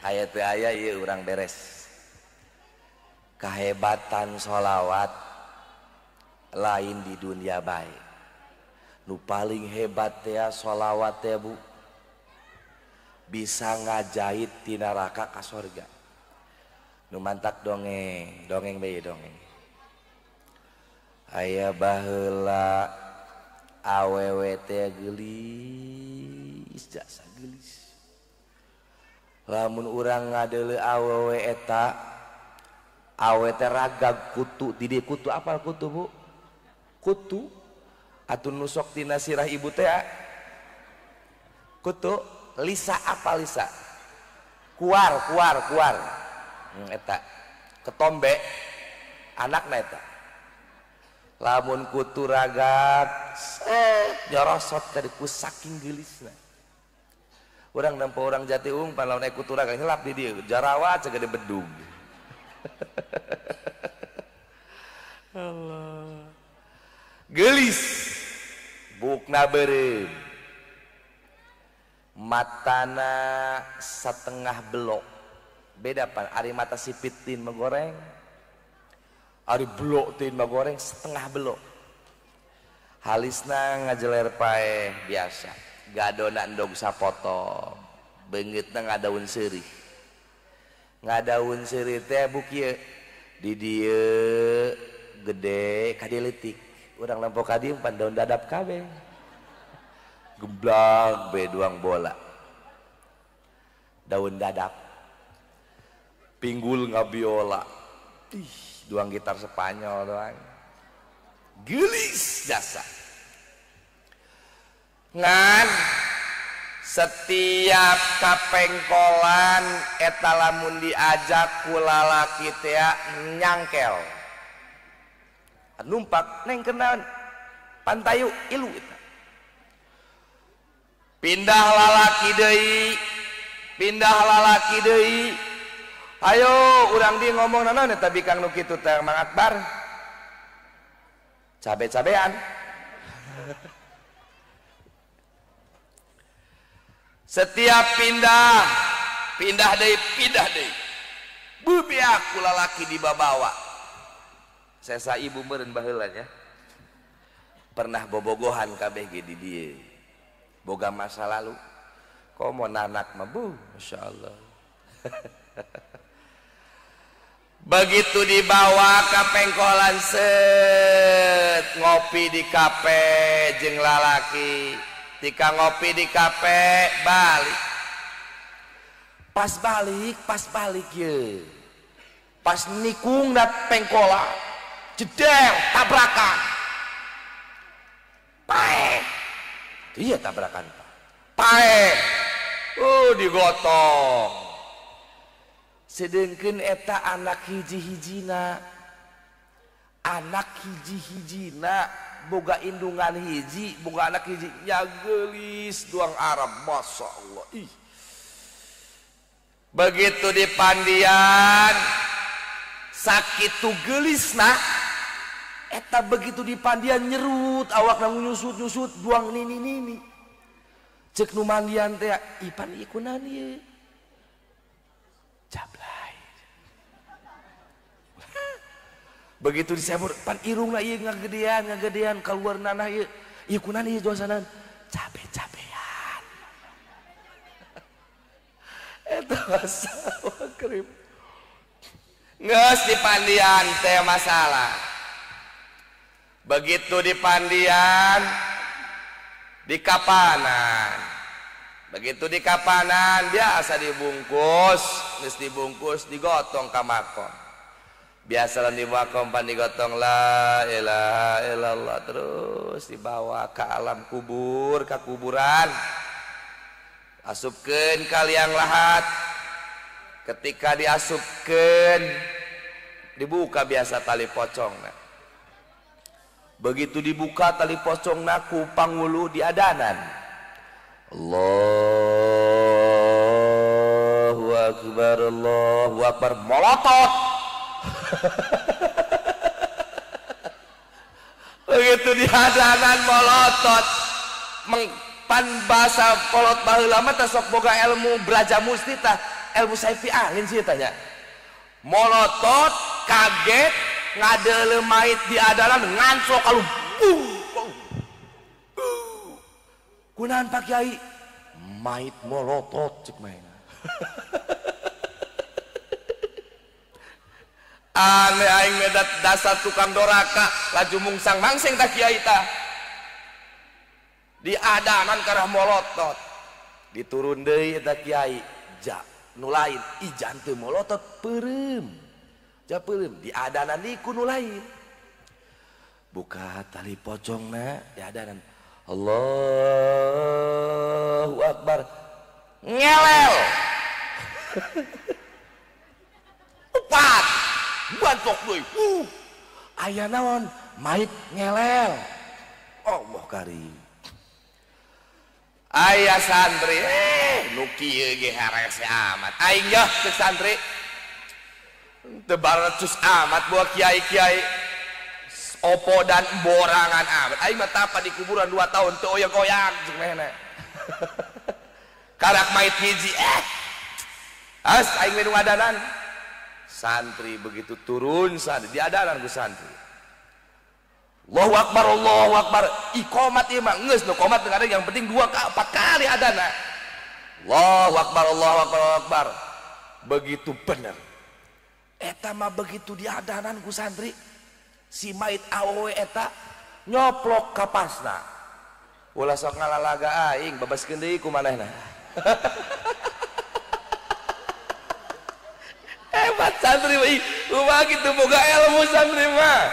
Aya teu aya ieu urang beres. Kahebatan sholawat lain di dunia bae. Nu paling hebat teh sholawat teh Bu bisa ngajait ti neraka ka surga. Nu mantak dongeng bae dongeng. Aya baheula awewe teh geulis jasa geulis. Lamun urang ngadeuleu awewe eta awewe teh ragag kutu di dieu kutu apal kutu Bu? Kutu atun nusok tina sirah ibu teh kutu lisa apa lisa kuar eta ketombe anakna eta lamun kutu ragag nyorosot ka diku saking geulisna urang nempo urang Jatiung pan lamun aya kutu ragag ngelap di dieu jarawat segede bedug Allah geulis bukna beureum matana setengah belok beda pan ari mata sipit tin megoreng ari belok tin megoreng setengah belok halisna ngajeler pae biasa gadona endog sapotong beungeutna ngadaun seurih teh bukieu di dieu gede kadileutik urang lampu kadieu pan daun dadap kabeh geblag be duang bola daun dadap pinggul ngabiola duang gitar Spanyol doang geulis jasa ngan setiap kapengkolan eta lamun diajak ku lalaki teh nyangkel numpak neng kenaon pantayu ilu eta pindah lalaki deui ayo urang di ngomong naon eta bikang nu kitu teh Mang Akbar cabe-cabean setiap pindah deui bubiak ku lalaki dibabawa sesa ibu meureun baheula nya pernah bobogohan kabeh ge di dieu boga masa lalu komo nanak mah bu, masya Allah. Begitu dibawa ke pengkolan set ngopi di kafe jeung lalaki, tika ngopi di kafe balik. Pas balik ye, pas nikung dat pengkola jeder tabrakan pae, iya tabrakan pae, digotong. Sedengkeun eta anak hiji-hijina, anak hiji-hijina boga indungan hiji, boga anak hiji nya geulis duang Arab, masya Allah. Ih. Begitu di pandian sakitu geulisna eta, begitu di pandian nyerut awakna nyusut-nyusut duang nini cek nu mandian teh ipan ieu kunaon ieu jablay. Begitu disebut pan irungna ieu ngagedean kaluar nanah ieu kunaon ieu josanan cabe-cabean. Eta masalah krip. Ngeus di pandian teh masalah. Begitu di pandian di kapanan. Begitu di kapanan biasa dibungkus, geus dibungkus digotong ka makom. Biasa di makom pan digotong la ilaha illallah, terus dibawa ke alam kubur, ke kuburan. Asupkeun ka liang lahat. Ketika diasupkeun dibuka biasa tali pocongna. Begitu dibuka tali pocongna ku pangulu diadanan. Allahu Akbar, molotot. Begitu dihadanan molotot, pan bahasa kolot baheula mah teh sok boga ilmu belajar musti tah, ilmu saifi angin sih tanya. Molotot kaget ngadeuleu mait diadanan ngansok kalu bung. Kunaon Pak Kiai? Mait molotot cek maena. Ane aing medat dasar tukang doraka laju mungsang mangsing tak Kiai tah. Diadanan karah molotot. Diturun deui eta Kiai, ja nu lain ijan teu molotot peureum. Ja peureum diadanan di ku nu lain. Buka tali pocongna diadanan. Allahu Akbar, ngelel. Upat bantok deui. Aya naon? Mait ngelel. Allah karim. Aya santri nu kieu ge herese amat. Aing yeuh teu santri. Teu barecus amat buat kiai-kiai. Opo dan borangan amat. Aing mah tapa di kuburan 2 tahun teu oyang-oyang jeung mehna. Karak mait hiji as aing menu adanan. Santri begitu turun santri diadanan ku santri. Allahu Akbar. Iqomat ieu mah geus nu qomat teu yang penting 2 4 kali adana. Allahu Akbar. Begitu bener. Eta mah begitu diadanan ku santri. Si mait awewe eta nyoplok ka pasna. Ulah sok ngalalaga aing babaskeun deui ku manehna. Hebat santri mah kumaha kitu boga ilmu santri mah.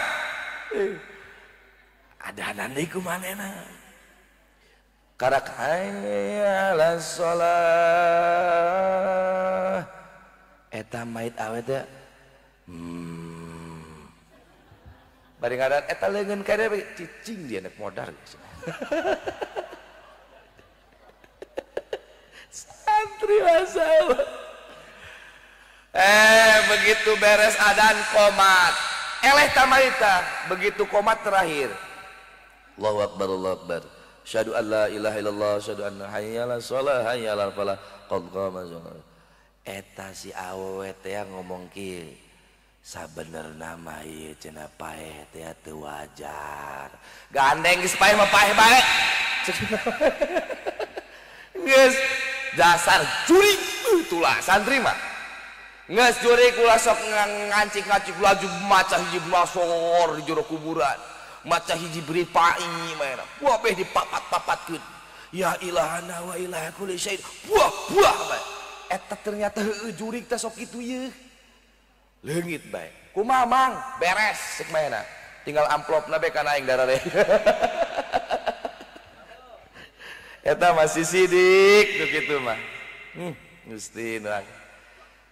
Adanan deui ku manehna. Karak ala shalah. Eta mait awewe teh bari ngaran eta leungeun kade cicing dia nek modar guys. Santri masalah. Begitu beres adan qomat. Eleh tamaita, begitu qomat terakhir. Allahu Akbar. Syahadu an la ilaha illallah, syahadu anna hayyalas shalah, hayyalal falah, qad qamaz shalah. Eta si awewe teh ngomong kieu. Sabenerna mah ieu cenah paeh teh teu wajar. Gandeng geus paeh mah paeh bae. Geus dasar jurig itulah santri mah nges jurig ulah sok ngancik-ngancik laju maca hiji masor di jero kuburan maca hiji beri pai mah buah beh dipapat-papatkeun ya ilahana wa ilaha kulli syai buah bae eta ternyata heueuh jurig teh sok kitu yeuh leungit bae kumaha mang beres ceuk maena tinggal amplopna be kana aing darare eta masih sidik tuh kitu mah Gusti nuang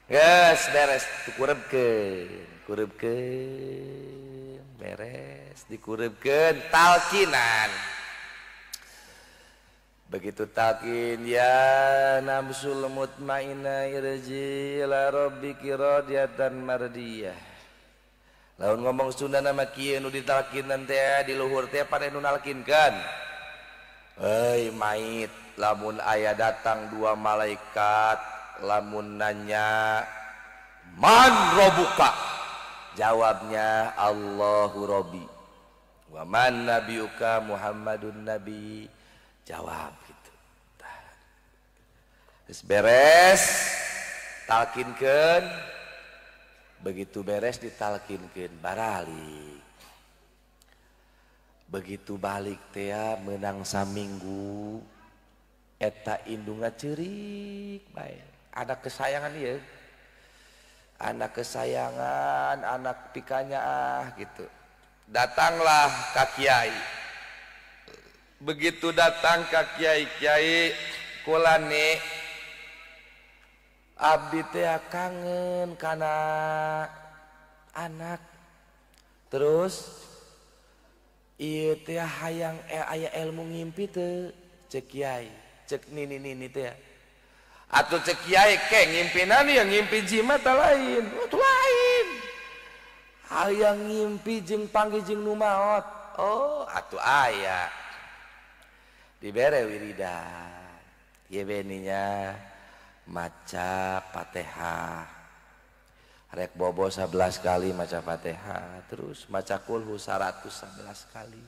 geus beres dikurebkeun beres dikurebkeun talkinan begitu talkin ya nafsul mutmainnah irji ila rabbiki radiyatan mardiyah laun ngomong Sunda nama kieu nu ditalkinan teh di luhur teh pada nu nalkinkeun euy mait lamun aya datang dua malaikat lamun nanya man robuka jawabnya Allahu Rabbi wa man nabiyuka Muhammadun Nabi jawab gitu terus beres talkinkeun begitu beres ditalkinkeun baralik begitu balik teh menang saminggu eta indunga ceurik bae anak kesayangan ieu anak kesayangan anak pikanya gitu datanglah ka kiai begitu datang ka kiai kulane abdi teh kangen kana anak terus ieu teh hayang aya ilmu ngimpi teu cek kiai cek nini teh atuh cek kiai ke ngimpina nih yang ngimpi jimat lain itu lain hayang ngimpi jeung panggih jeung nu maot oh atuh aya dibere wiridan ieu beninya maca Fatihah rek bobo 11 kali maca Fatihah terus maca kulhu 111 kali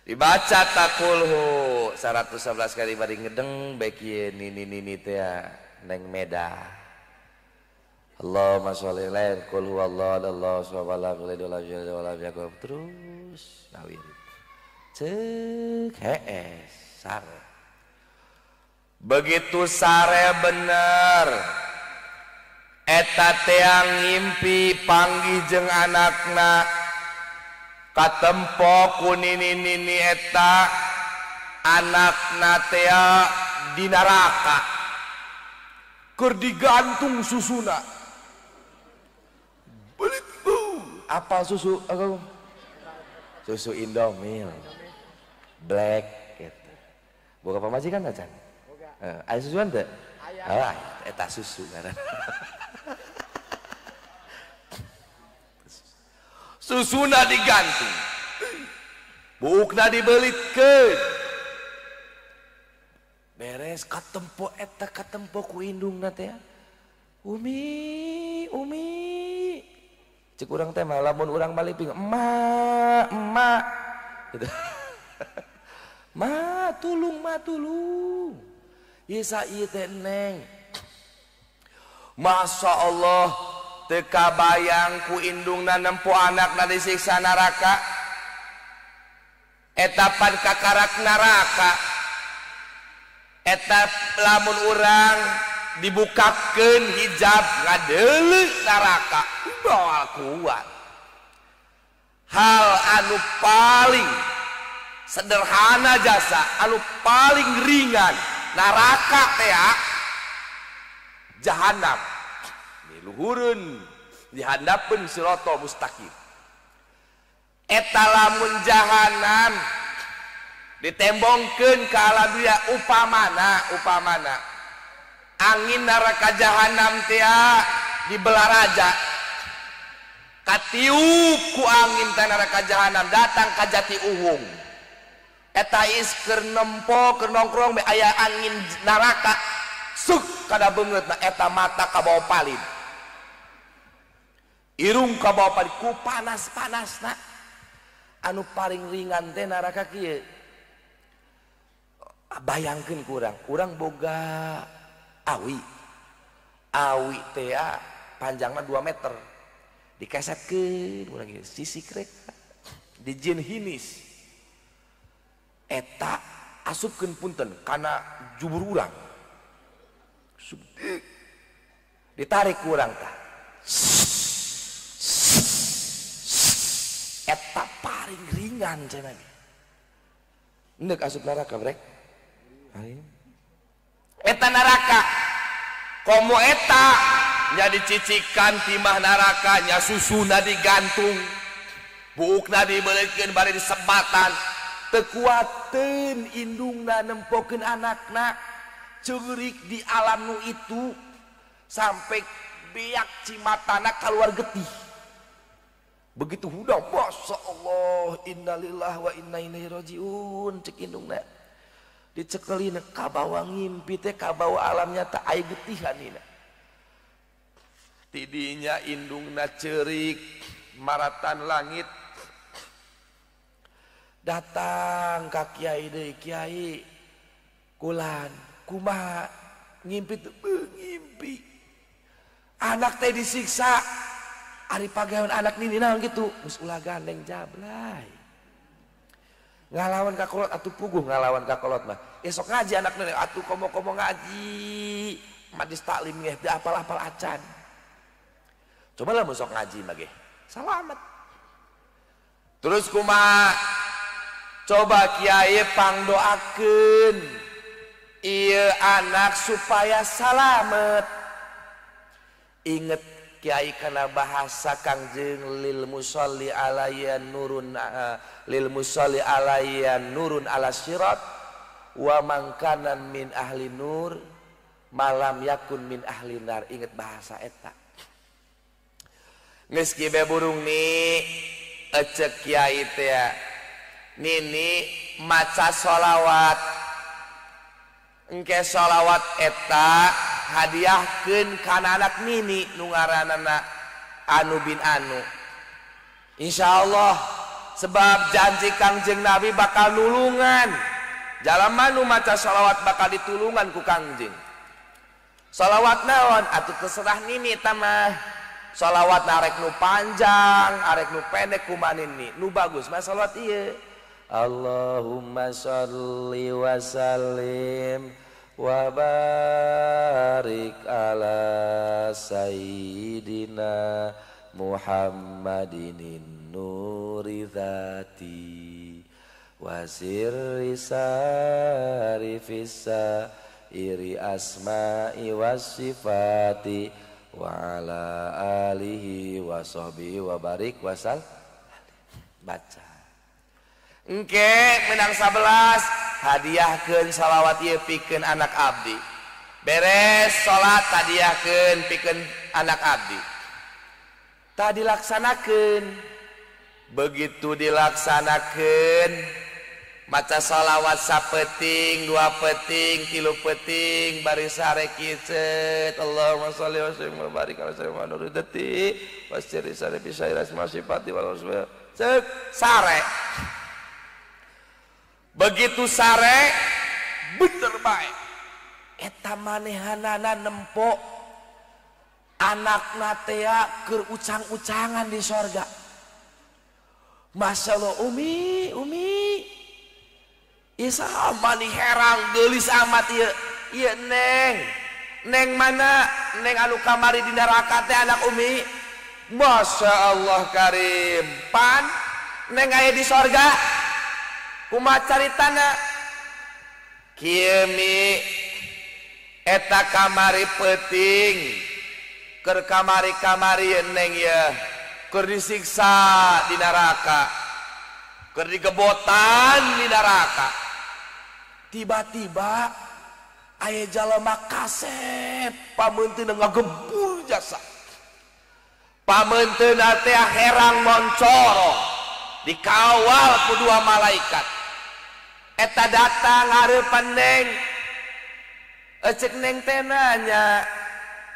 dibaca takulhu 111 kali bari ngedeng baik ieu nini teh neng meda Allahumma sholli alaihi qul huwallahu subhanahu wa ta'ala terus ngawir cek sare begitu sare bener eta teh ngimpi panggih jeung anakna katempo ku nini eta anakna teh di neraka keur digantung susuna belit apa susu susu Indomil black gitu boga pamajikan acan aya susuan teu aya eta susu ngaran susuna digantung buukna dibelitkeun beres katempo eta katempo ku indungna teh umi cek urang teh mah lamun urang maliping emak gitu ma tulung ieu ieu teh neng Masya Allah teka bayang ku indungna nempo anakna disiksa neraka etapan kakarak neraka etap lamun urang dibukakeun hijab ngadeuleuh neraka moal kuat hal anu paling sederhana jasa anu paling ringan neraka teh jahanam luhureun dihandapeun sirata mustaqim eta lamun jahanam ditembongkeun ka alam dunia upamana angin neraka jahanam teh dibelah raja katiup ku angin teh neraka jahanam datang ka jati uhung eta is keur nempo keur nongkrong aya angin neraka suk kada beungeutna eta mata ka bawah palin irung ka bawah palin ku panas-panasna anu paling ringan teh neraka kieu bayangkeun kurang urang boga awi teh panjangna 2 meter dikesetkeun urang ieu sisik rek dijieun hinis eta asupkeun punten kana jubur urang ditarik kurang tah eta paling ringan cenah neuk asup neraka brek eta neraka komo eta nya dicicikan timah neraka nya susuna digantung buukna dibeulekeun bari disebatan teu kuateun indungna nempokeun anakna ceurik di alam nu itu sampai biak cimatana keluar getih begitu hudang masya Allah innalillahi wa inna ilaihi rajiun cek indungna dicekelin kabawa ngimpi teh kabawa alamnya tak aya getihanina tidinya indungna ceurik maratan langit datang ka kiai deui kiai kulan kumaha ngimpi teu ngimpi anak teh disiksa ari pagawean anak nini naon kitu geus ulah gandeng jablay ngalawan ka kolot atuh puguh ngalawan ka kolot mah esok ngaji anak nenek atuh komo-komo ngaji majlis taklim ge teu apal-apal acan coba lah sok ngaji mah ge salamet terus kumaha coba kiai pangdoakeun ieu anak supaya salamet inget kiai kana bahasa Kangjeng lil musolli alayya nurun ala sirat wa man kana min ahli nur malam yakun min ahli nar inget bahasa eta geus kieu burung ni ecek kiai teh nini maca sholawat engke sholawat eta hadiahkeun kana anak nini nu ngaranana Anu bin Anu insyaallah sebab janji Kangjeng Nabi bakal nulungan jalema nu maca sholawat bakal ditulungan ku Kangjeng sholawat naon atuh terserah nini eta mah sholawat arek nu panjang arek nu pendek kumaha nini nu bagus mah sholawat ieu Allahumma sholli wa sallim wa barik ala sayyidina Muhammadin nuri dzati wa sirri sarifis iri asma'i was sifati wa ala alihi wa sahbihi wa barik wasal baca engke menang 11 hadiahkeun shalawat ieu pikeun anak abdi beres salat hadiahkeun pikeun anak abdi tah dilaksanakeun begitu dilaksanakeun maca shalawat sapeting 2 peting 3 peting bari sare kiceut Allahumma sholli wa sallim wa barik ala sayyidina Muhammadin dati wasiri sare bisairas masifati wal cek sare begitu sare bener baik eta manehanana nempo anakna teh keur ucang-ucangan di sorga masyaallah umi isa mani herang geulis amat ieu ieu neng mana neng anu kamari di neraka teh anak umi masyaallah karim pan neng aya di sorga kumaha caritana kieu mi eta kamari peuting keur kamari-kamari neng ye keur disiksa di neraka keur digebotan di neraka tiba-tiba aya jalema kasep pameunteun ngagembur jasa pameunteun teh herang moncoro dikawal ku 2 malaikat eta datang hareupan neng ecek neng teh nanya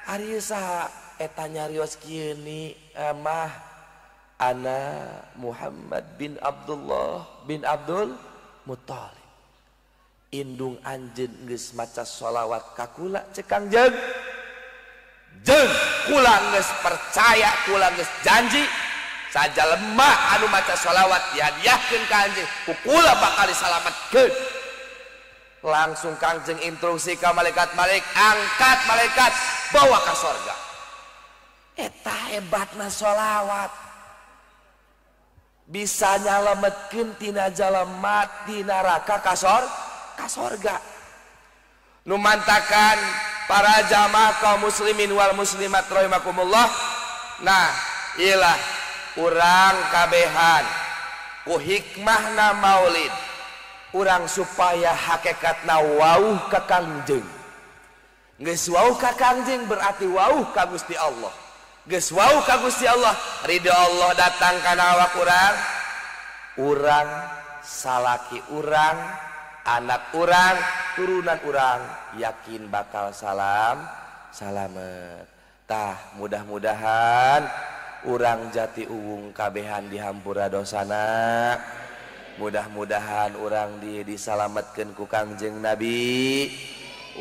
ari saha eta nyarios kieu ni mah ana Muhammad bin Abdullah bin Abdul Muthalib indung anjeun geus maca sholawat ka kula cek Kangjeng jeung kula geus percaya kula geus janji sajalema anu maca sholawat dihadiahkeun ka anjeun ku kula bakal disalametkeun. Langsung Kangjeng instruksi ka malaikat-malaikat, angkat malaikat bawa ka sorga. Eta hebatna sholawat bisa nyalametkeun tina jalema di neraka ka sorga. Nu mantakan para jamaah kaum muslimin wal muslimat rahimakumullah. Nah, iyalah urang kabehan ku hikmahna maulid urang supaya hakikatna wauh ka Kangjeng. Geus wauh ka Kangjeng berarti wauh ka Gusti Allah. Geus wauh ka Gusti Allah, ridho Allah datang kana awak urang, salaki urang, anak urang, turunan urang yakin bakal salamet. Tah mudah-mudahan urang jati uwung kabehan dihampura dosana. Mudah-mudahan urang disalametkeun ku Kangjeng Nabi,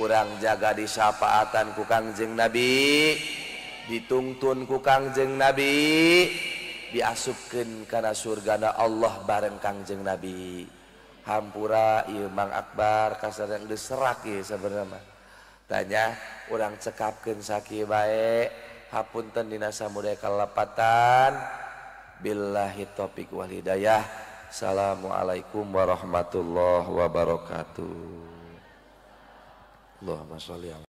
urang jaga disyafaatan ku Kangjeng Nabi, ditungtun ku Kangjeng Nabi, diasupkeun kana surgana Allah bareng Kangjeng Nabi. Hampura ieu Mang Akbar kasadang geus serak ieu sabenerna mah. Tanya urang cekapkeun sakieu bae, hapunten dina samudaya kalepatan. Billahi taufiq wal hidayah. Assalamualaikum warahmatullahi wabarakatuh. Allahumma sholli ala